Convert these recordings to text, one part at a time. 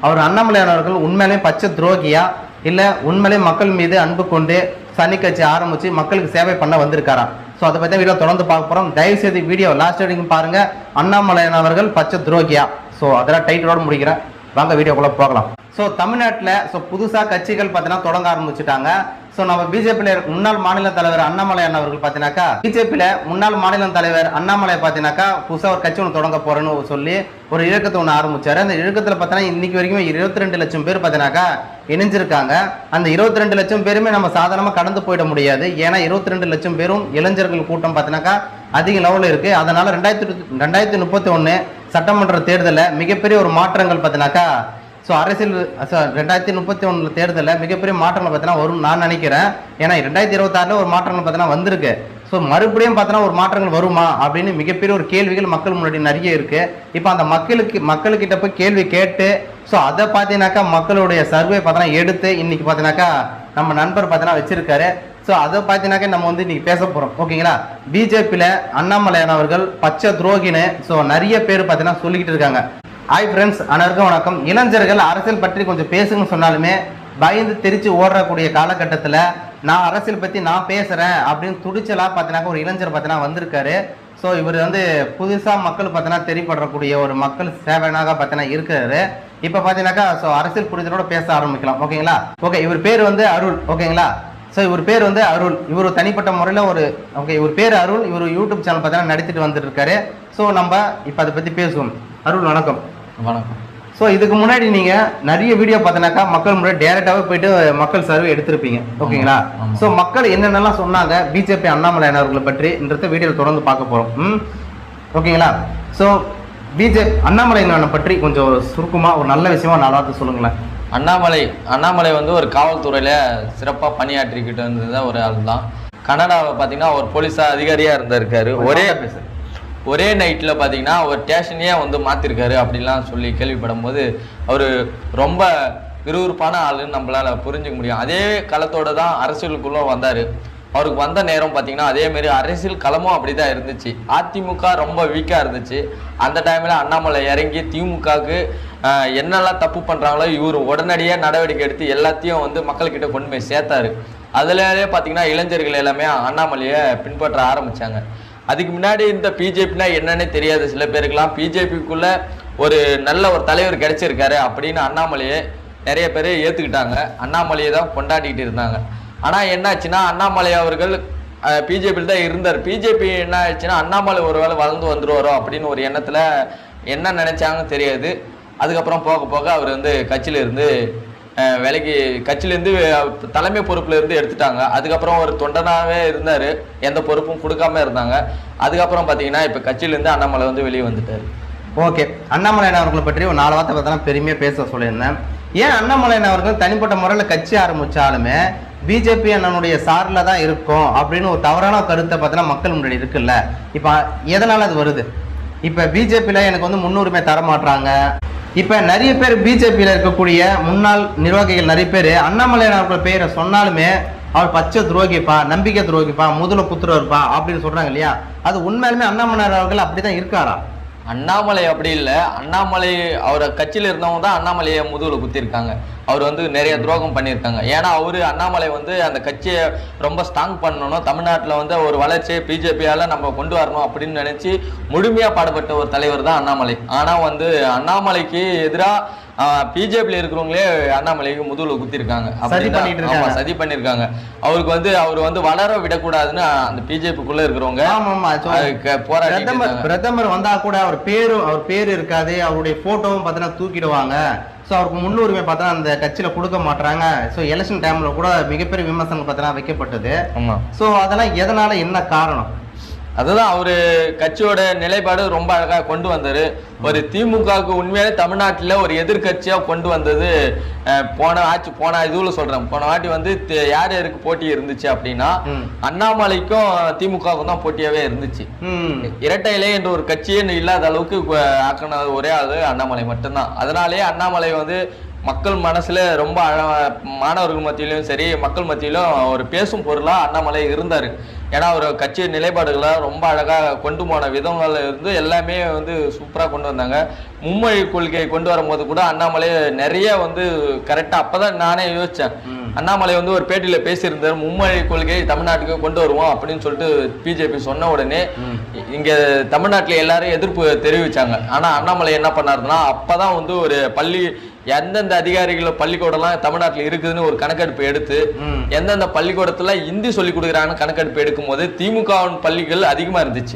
அவர் அண்ணாமலையானவர்கள் உண்மையிலேயே பச்சை துரோகியா இல்லை உண்மையிலேயே மக்கள் மீது அன்பு கொண்டு சனி கட்சி ஆரம்பித்து மக்களுக்கு சேவை பண்ண வந்திருக்காரா? ஸோ அதை பற்றி வீடியோ தொடர்ந்து பார்க்க போகிறோம். தயவுசெய்து வீடியோ லாஸ்ட் வரைக்கும் பாருங்கள். அண்ணாமலையானவர்கள் பச்சை துரோகியா? ஸோ அதெல்லாம் டைட்டிலோடு முடிக்கிறேன். வாங்க வீடியோக்குள்ளே போகலாம். ஸோ தமிழ்நாட்டில் புதுசாக கட்சிகள் பார்த்தீங்கன்னா தொடங்க ஆரம்பிச்சுட்டாங்க. ஸோ நம்ம பிஜேபியில் முன்னாள் மாநில தலைவர் அண்ணாமலையான் அவர்கள் பார்த்தீங்கன்னாக்கா பிஜேபியில் முன்னாள் மாநில தலைவர் அண்ணாமலை பார்த்தீங்கன்னாக்கா புதுசாக ஒரு கட்சி ஒன்று தொடங்க போறேன்னு சொல்லி ஒரு இயக்கத்தை ஒன்று ஆரம்பிச்சாரு. அந்த இயக்கத்தில் பார்த்தீங்கன்னா இன்னைக்கு வரைக்கும் 22 லட்சம் பேர் பார்த்தீங்கன்னாக்கா இணைஞ்சிருக்காங்க. அந்த 22 லட்சம் பேருமே நம்ம சாதாரணமாக கடந்து போயிட முடியாது. ஏன்னா 22 லட்சம் பேரும் இளைஞர்கள் கூட்டம் பார்த்தீங்கன்னாக்கா அதிக லெவலில் இருக்கு. அதனால 2031 சட்டமன்ற தேர்தலில் மிகப்பெரிய ஒரு மாற்றங்கள் பார்த்தீங்கன்னாக்கா ஸோ அரசியல் 2031 தேர்தலில் மிகப்பெரிய மாற்றங்கள் பார்த்தீங்கன்னா வரும் நான் நினைக்கிறேன். ஏன்னா 2026 ஒரு மாற்றங்கள் பார்த்தீங்கன்னா வந்திருக்கு. ஸோ மறுபடியும் பார்த்தீங்கன்னா ஒரு மாற்றங்கள் வருமா அப்படின்னு மிகப்பெரிய ஒரு கேள்விகள் மக்கள் முன்னாடி நிறைய இருக்கு. இப்போ அந்த மக்கள்கிட்ட போய் கேள்வி கேட்டு ஸோ அதை பார்த்தீங்கன்னாக்கா மக்களுடைய சர்வே பார்த்தீங்கன்னா எடுத்து இன்னைக்கு பார்த்தீங்கன்னாக்கா நம்ம நண்பர் பார்த்தீங்கன்னா வச்சிருக்காரு. ஸோ அதை பார்த்தீங்கன்னாக்கா நம்ம இன்னைக்கு பேச போகிறோம். ஓகேங்களா? பிஜேபியில் அண்ணாமலையான் அவர்கள் பச்சை துரோகின்னு ஸோ நிறைய பேர் பார்த்தீங்கன்னா சொல்லிக்கிட்டு இருக்காங்க. ஹாய் ஃப்ரெண்ட்ஸ், அனைவருக்கும் வணக்கம். இளைஞர்கள் அரசியல் பற்றி கொஞ்சம் பேசுங்கன்னு சொன்னாலுமே பயந்து தெரிச்சு ஓடுறக்கூடிய காலகட்டத்தில் நான் அரசியல் பற்றி நான் பேசுகிறேன் அப்படின்னு துடிச்சலாக பார்த்தீங்கன்னாக்கா ஒரு இளைஞர் பார்த்தீங்கன்னா வந்திருக்காரு. ஸோ இவர் புதுசாக மக்கள் பார்த்தீங்கன்னா தெரியப்படக்கூடிய ஒரு மக்கள் சேவனாக பார்த்தீங்கன்னா இருக்காரு. இப்போ பார்த்தீங்கன்னாக்கா ஸோ அரசியல் புரிதலோட பேச ஆரம்பிக்கலாம். ஓகேங்களா? ஓகே, இவர் பேர் அருள். ஓகேங்களா? ஸோ இவர் பேர் அருள். இவர் தனிப்பட்ட முறையில் இவர் பேர் அருள். இவர் யூடியூப் சேனல் பார்த்தீங்கன்னா நடத்திட்டு வந்துட்டு இருக்காரு. ஸோ நம்ம இப்போ அதை பற்றி பேசுவோம். அருள் வணக்கம். வணக்கம். ஸோ இதுக்கு முன்னாடி நீங்கள் நிறைய வீடியோ பார்த்தீங்கன்னாக்கா மக்கள் முன்னாடி டேரெக்டாகவே போயிட்டு மக்கள் சர்வே எடுத்திருப்பீங்க. ஓகேங்களா? ஸோ மக்கள் என்னென்னலாம் சொன்னாங்க பிஜேபி அண்ணாமலையான் அவர்களை பற்றின்றத வீடியோவில் தொடர்ந்து பார்க்க போகிறோம். ஓகேங்களா? ஸோ பிஜேபி அண்ணாமலையான் பற்றி கொஞ்சம் சுருக்கமாக ஒரு நல்ல விஷயமா நல்லா சொல்லுங்களேன். அண்ணாமலை ஒரு காவல்துறையில் சிறப்பாக பணியாற்றிக்கிட்டு இருந்தது ஒரு ஆள் தான். கனடாவை பார்த்தீங்கன்னா ஒரு போலீஸ் அதிகாரியாக இருந்திருக்காரு. ஒரே நைட்டில் பார்த்தீங்கன்னா ஒரு ஸ்டேஷனையே மாற்றிருக்காரு அப்படிலாம் சொல்லி கேள்விப்படும் போது அவர் ரொம்ப விறுவிறுப்பான ஆளுன்னு நம்மளால் புரிஞ்சுக்க முடியும். அதே களத்தோடு தான் அரசியலுக்குள்ளே வந்தார். அவருக்கு வந்த நேரம் பார்த்தீங்கன்னா அதேமாரி அரசியல் களமும் அப்படி தான் இருந்துச்சு. அதிமுக ரொம்ப வீக்காக இருந்துச்சு. அந்த டைமில் அண்ணாமலை இறங்கி திமுகவுக்கு என்னெல்லாம் தப்பு பண்ணுறாங்களோ இவர் உடனடியாக நடவடிக்கை எடுத்து எல்லாத்தையும் மக்கள்கிட்ட கொண்டு போய் சேர்த்தாரு. அதுலேயே பார்த்தீங்கன்னா இளைஞர்கள் எல்லாமே அண்ணாமலையை பின்பற்ற ஆரம்பித்தாங்க. அதுக்கு முன்னாடி இந்த பிஜேபினா என்னன்னே தெரியாது சில பேருக்கெல்லாம். பிஜேபிக்குள்ள ஒரு நல்ல ஒரு தலைவர் கிடைச்சிருக்காரு அப்படின்னு அண்ணாமலையை நிறைய பேர் ஏற்றுக்கிட்டாங்க. அண்ணாமலையை தான் கொண்டாடிக்கிட்டு இருந்தாங்க. ஆனால் என்னாச்சுன்னா அண்ணாமலை அவர்கள் பிஜேபியில் தான் இருந்தார். பிஜேபி என்ன ஆச்சுன்னா அண்ணாமலை ஒரு வேளை வளர்ந்து வந்துருவாரோ அப்படின்னு ஒரு எண்ணத்தில் என்ன நினைச்சாங்கன்னு தெரியாது. அதுக்கப்புறம் போக போக அவர் கட்சியிலிருந்து கட்சியிலேருந்து தலைமை பொறுப்புல இருந்து எடுத்துட்டாங்க. அதுக்கப்புறம் ஒரு தொண்டனாகவே இருந்தார். எந்த பொறுப்பும் கொடுக்காம இருந்தாங்க. அதுக்கப்புறம் பார்த்தீங்கன்னா இப்போ கட்சியிலேருந்து அண்ணாமலை வெளியே வந்துட்டார். ஓகே, அண்ணாமலையான் அவர்களை பற்றி ஒரு 4 வார்த்தை பார்த்தா பெருமையாக பேச சொல்லியிருந்தேன். ஏன் அண்ணாமலையான் அவர்கள் தனிப்பட்ட முறையில் கட்சி ஆரம்பித்தாலுமே பிஜேபி அண்ணனுடைய சார்ல தான் இருக்கும் அப்படின்னு ஒரு தவறான கருத்தை பார்த்தீங்கன்னா மக்கள் முன்னாடி இருக்குல்ல. இப்போ எதனால அது வருது? இப்போ பிஜேபியில் எனக்கு முன்னுரிமை தர மாட்டாங்க. இப்போ நிறைய பேர் பிஜேபியில் இருக்கக்கூடிய முன்னாள் நிர்வாகிகள் நிறைய பேர் அண்ணாமலையான் அவர்கள் பெயரை சொன்னாலுமே அவர் பச்சை துரோகிப்பா, நம்பிக்கை துரோகிப்பா, முதல குத்துறவர்ப்பா அப்படின்னு சொல்றாங்க இல்லையா? அது உண்மையாலுமே அண்ணாமலையார் அவர்கள் அப்படிதான் இருக்காரா? அண்ணாமலை அப்படி இல்லை. அண்ணாமலை அவரை கட்சியில் இருந்தவங்க தான் அண்ணாமலையை முதுகில் குத்திருக்காங்க. அவர் நிறைய துரோகம் பண்ணியிருக்காங்க. ஏன்னா அண்ணாமலை அந்த கட்சியை ரொம்ப ஸ்ட்ராங் பண்ணணும், தமிழ்நாட்டில் ஒரு வளர்ச்சியை பிஜேபியால் நம்ம கொண்டு வரணும் அப்படின்னு நினச்சி முழுமையாக பாடுபட்ட ஒரு தலைவர் தான் அண்ணாமலை. ஆனால் அண்ணாமலைக்கு எதிராக பிஜேபியில் இருக்கிறவங்களே அண்ணாமலைக்கு முதுகுல குத்திருக்காங்க. சதி பண்ணிருக்காங்க. அவருக்கு அவர் வளர விடக்கூடாதுன்னு அந்த பிஜேபிக்குள்ள இருக்கிறவங்க போராடி பிரதமர் வந்தா கூட அவர் பேரு இருக்காது, அவருடைய போட்டோவும் பார்த்தீங்கன்னா தூக்கிடுவாங்க. ஸோ அவருக்கு முன்னுரிமை பார்த்தா அந்த கட்சியில் கொடுக்க மாட்டாங்க. ஸோ எலெக்ஷன் டைமில் கூட மிகப்பெரிய விமர்சனங்கள் பார்த்தீங்கன்னா வைக்கப்பட்டது. ஸோ அதெல்லாம் எதனால என்ன காரணம்? அதுதான் அவர் கட்சியோட நிலைப்பாடு ரொம்ப அழகாக கொண்டு வந்தார். ஒரு திமுகவுக்கு உண்மையாலே தமிழ்நாட்டில் ஒரு எதிர்கட்சியாக கொண்டு வந்தது. போன இதுல சொல்றேன், போன வாட்டி யார் யாருக்கு போட்டி இருந்துச்சு அப்படின்னா அண்ணாமலைக்கும் திமுகவுக்கும் தான் போட்டியாவே இருந்துச்சு. இரட்டை இலை என்ற ஒரு கட்சியே இல்லாத அளவுக்கு ஆக்கின ஒரே ஆளு அண்ணாமலை மட்டும்தான். அதனாலேயே அண்ணாமலை மக்கள் மனசுல ரொம்ப மாணவர்கள் மத்தியிலும் சரி மக்கள் மத்தியிலும் ஒரு பேசும் பொருளா அண்ணாமலை இருந்தாரு. ஏன்னா ஒரு கட்சி நிலைப்பாடுகளை ரொம்ப அழகாக கொண்டு போன விதங்கள்ல இருந்து எல்லாமே வந்து சூப்பராக கொண்டு வந்தாங்க. மும்மொழி கொள்கையை கொண்டு வரும்போது கூட அண்ணாமலை நிறைய வந்து கரெக்டாக அப்பதான் நானே யோசிச்சேன். அண்ணாமலை வந்து ஒரு பேட்டியில பேசியிருந்தார், மும்மொழி கொள்கையை தமிழ்நாட்டுக்கு கொண்டு வருவோம் அப்படின்னு சொல்லிட்டு பிஜேபி சொன்ன உடனே இங்க தமிழ்நாட்டுல எல்லாரும் எதிர்ப்பு தெரிவிச்சாங்க. ஆனா அண்ணாமலை என்ன பண்ணாருன்னா அப்பதான் வந்து ஒரு பள்ளி எந்தெந்த அதிகாரிகள் பள்ளிக்கூடம்லாம் தமிழ்நாட்டில் இருக்குதுன்னு ஒரு கணக்கெடுப்பு எடுத்து எந்தெந்த பள்ளிக்கூடத்துல இந்தி சொல்லி கொடுக்குறாங்கன்னு கணக்கெடுப்பு எடுக்கும் போது திமுக பள்ளிகள் அதிகமா இருந்துச்சு.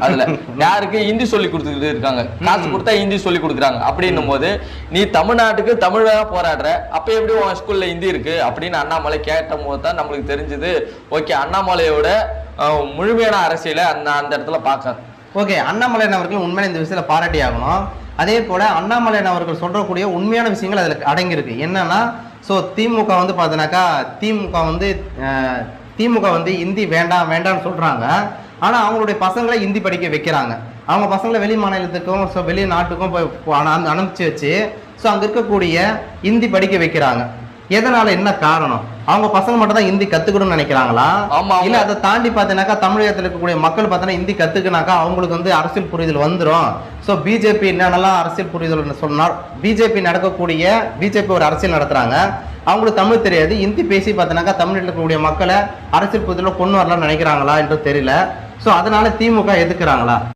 அதுல யாருக்கு இந்தி சொல்லி கொடுத்துட்டு இருக்காங்க, காசு கொடுத்தா இந்தி சொல்லி கொடுக்குறாங்க. அப்படின்னும் போது நீ தமிழ்நாட்டுக்கு தமிழா போராடுற, அப்ப எப்படி உன் ஸ்கூல்ல இந்தி இருக்கு அப்படின்னு அண்ணாமலை கேட்ட போது தான் நம்மளுக்கு தெரிஞ்சது. ஓகே, அண்ணாமலையோட முழுமையான அரசியலை அந்த இடத்துல பார்க்க. ஓகே, அண்ணாமலையன் அவர்கள் உண்மையில இந்த விஷயத்துல பாராட்டி ஆகணும். அதே போல அண்ணாமலையன் அவர்கள் சொல்றக்கூடிய உண்மையான விஷயங்கள் அதுல அடங்கியிருக்கு. என்னன்னா, ஸோ திமுக வந்து பார்த்தீங்கன்னாக்கா திமுக வந்து இந்தி வேண்டாம் வேண்டாம்னு சொல்றாங்க. ஆனா அவங்களுடைய பசங்களை இந்தி படிக்க வைக்கிறாங்க. அவங்க பசங்களை வெளி மாநிலத்துக்கும் ஸோ வெளிநாட்டுக்கும் போய் அனுப்பிச்சு வச்சு ஸோ அங்க இருக்கக்கூடிய இந்தி படிக்க வைக்கிறாங்க. எதனால, என்ன காரணம்? அவங்க பசங்க மட்டும் தான் ஹிந்தி கத்துக்கணும்னு நினைக்கிறாங்களா? இல்ல அதை தாண்டி பாத்தீங்கன்னாக்கா தமிழகத்தில் இருக்கக்கூடிய மக்கள் பார்த்தீங்கன்னா ஹிந்தி கத்துக்கினாக்கா அவங்களுக்கு வந்து அரசியல் புரிதல் வந்துடும். ஸோ பிஜேபி என்னென்னலாம் அரசியல் புரிதல் சொன்னால், பிஜேபி ஒரு அரசியல் நடத்துறாங்க, அவங்களுக்கு தமிழ் தெரியாது, ஹிந்தி பேசி பார்த்தீங்கன்னாக்கா தமிழ்நாட்டில் இருக்கக்கூடிய மக்களை அரசியல் புரிதல கொண்டு வரலாம்னு நினைக்கிறாங்களா என்று தெரியல. ஸோ அதனால திமுக எதுக்குறாங்களா?